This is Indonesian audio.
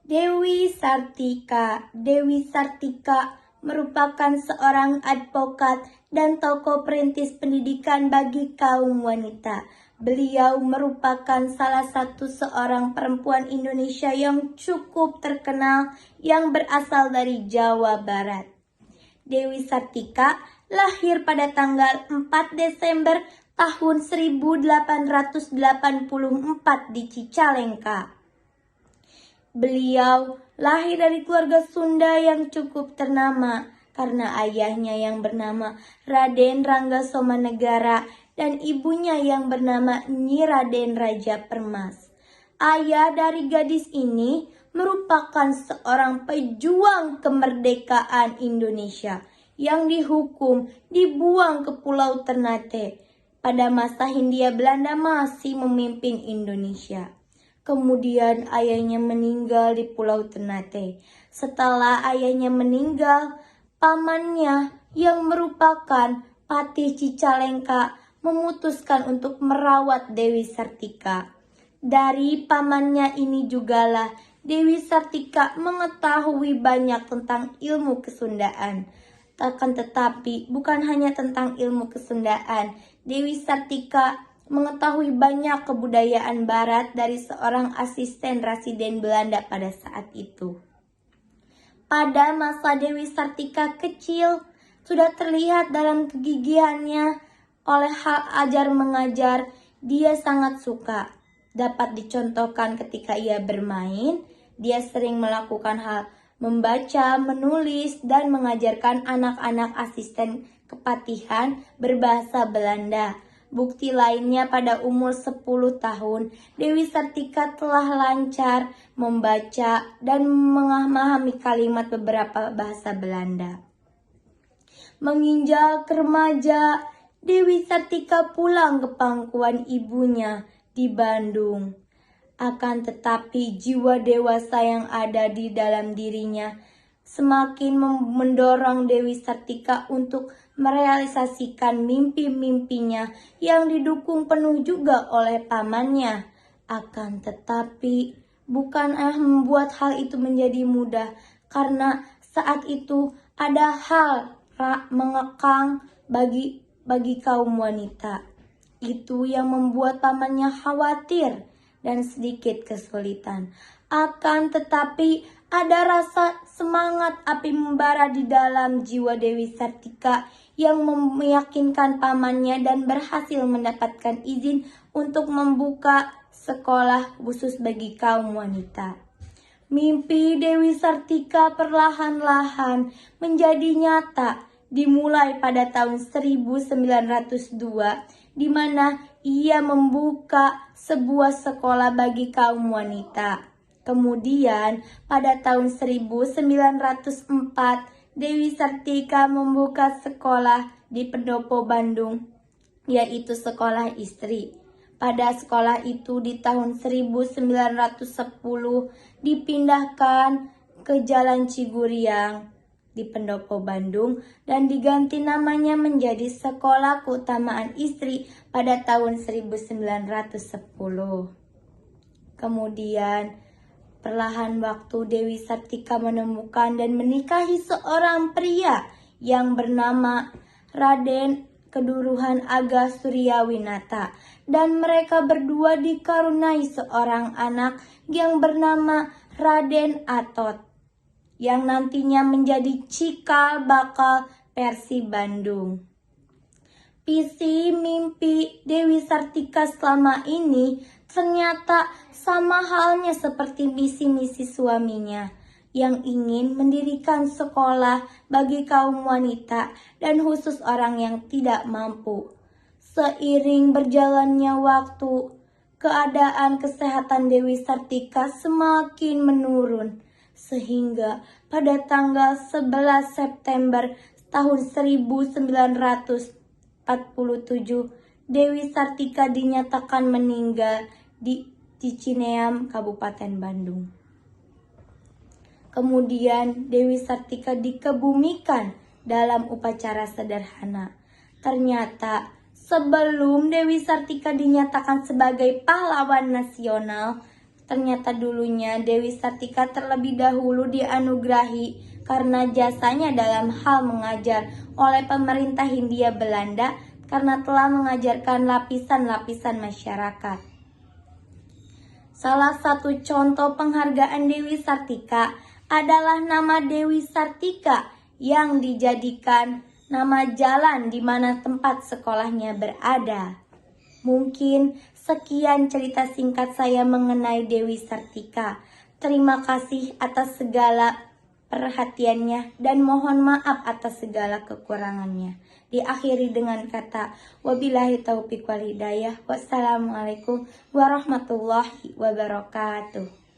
Dewi Sartika. Dewi Sartika merupakan seorang advokat dan tokoh perintis pendidikan bagi kaum wanita. Beliau merupakan salah satu seorang perempuan Indonesia yang cukup terkenal yang berasal dari Jawa Barat. Dewi Sartika lahir pada tanggal 4 Desember tahun 1884 di Cicalengka. Beliau lahir dari keluarga Sunda yang cukup ternama karena ayahnya yang bernama Raden Rangga Somanegara dan ibunya yang bernama Nyi Raden Raja Permas. Ayah dari gadis ini merupakan seorang pejuang kemerdekaan Indonesia yang dihukum dibuang ke Pulau Ternate pada masa Hindia Belanda masih memimpin Indonesia. Kemudian ayahnya meninggal di Pulau Ternate. Setelah ayahnya meninggal, pamannya yang merupakan Patih Cicalengka memutuskan untuk merawat Dewi Sartika. Dari pamannya ini jugalah Dewi Sartika mengetahui banyak tentang ilmu kesundaan. Akan tetapi bukan hanya tentang ilmu kesundaan, Dewi Sartika mengetahui banyak kebudayaan barat dari seorang asisten residen Belanda pada saat itu. Pada masa Dewi Sartika kecil, sudah terlihat dalam kegigihannya oleh hal ajar mengajar, dia sangat suka. Dapat dicontohkan ketika ia bermain, dia sering melakukan hal membaca, menulis, dan mengajarkan anak-anak asisten kepatihan berbahasa Belanda. Bukti lainnya pada umur 10 tahun, Dewi Sartika telah lancar membaca dan memahami kalimat beberapa bahasa Belanda. Menginjak remaja, Dewi Sartika pulang ke pangkuan ibunya di Bandung. Akan tetapi jiwa dewasa yang ada di dalam dirinya semakin mendorong Dewi Sartika untuk merealisasikan mimpi-mimpinya yang didukung penuh juga oleh pamannya. Akan tetapi bukanlah membuat hal itu menjadi mudah, karena saat itu ada hal mengekang bagi kaum wanita. Itu yang membuat pamannya khawatir dan sedikit kesulitan. Akan tetapi ada rasa semangat api membara di dalam jiwa Dewi Sartika yang meyakinkan pamannya dan berhasil mendapatkan izin untuk membuka sekolah khusus bagi kaum wanita. Mimpi Dewi Sartika perlahan-lahan menjadi nyata dimulai pada tahun 1902 di mana ia membuka sebuah sekolah bagi kaum wanita. Kemudian pada tahun 1904 Dewi Sartika membuka sekolah di Pendopo Bandung, yaitu sekolah istri. Pada sekolah itu di tahun 1910 dipindahkan ke Jalan Ciguriang di Pendopo Bandung dan diganti namanya menjadi Sekolah Keutamaan Istri pada tahun 1910. Kemudian perlahan waktu Dewi Sartika menemukan dan menikahi seorang pria yang bernama Raden Keduruhan Aga Suryawinata, dan mereka berdua dikaruniai seorang anak yang bernama Raden Atot yang nantinya menjadi cikal bakal Persib Bandung. Visi mimpi Dewi Sartika selama ini ternyata sama halnya seperti misi-misi suaminya yang ingin mendirikan sekolah bagi kaum wanita dan khusus orang yang tidak mampu. Seiring berjalannya waktu, keadaan kesehatan Dewi Sartika semakin menurun sehingga pada tanggal 11 September tahun 1947 Dewi Sartika dinyatakan meninggal di Cicineam, Kabupaten Bandung. Kemudian Dewi Sartika dikebumikan dalam upacara sederhana. Ternyata sebelum Dewi Sartika dinyatakan sebagai pahlawan nasional, Ternyata dulunya Dewi Sartika terlebih dahulu dianugerahi karena jasanya dalam hal mengajar oleh pemerintah Hindia Belanda karena telah mengajarkan lapisan-lapisan masyarakat. Salah satu contoh penghargaan Dewi Sartika adalah nama Dewi Sartika yang dijadikan nama jalan di mana tempat sekolahnya berada. Mungkin sekian cerita singkat saya mengenai Dewi Sartika. Terima kasih atas segala perhatiannya dan mohon maaf atas segala kekurangannya. Diakhiri dengan kata wabillahi taufiq wal hidayah. Wassalamualaikum warahmatullahi wabarakatuh.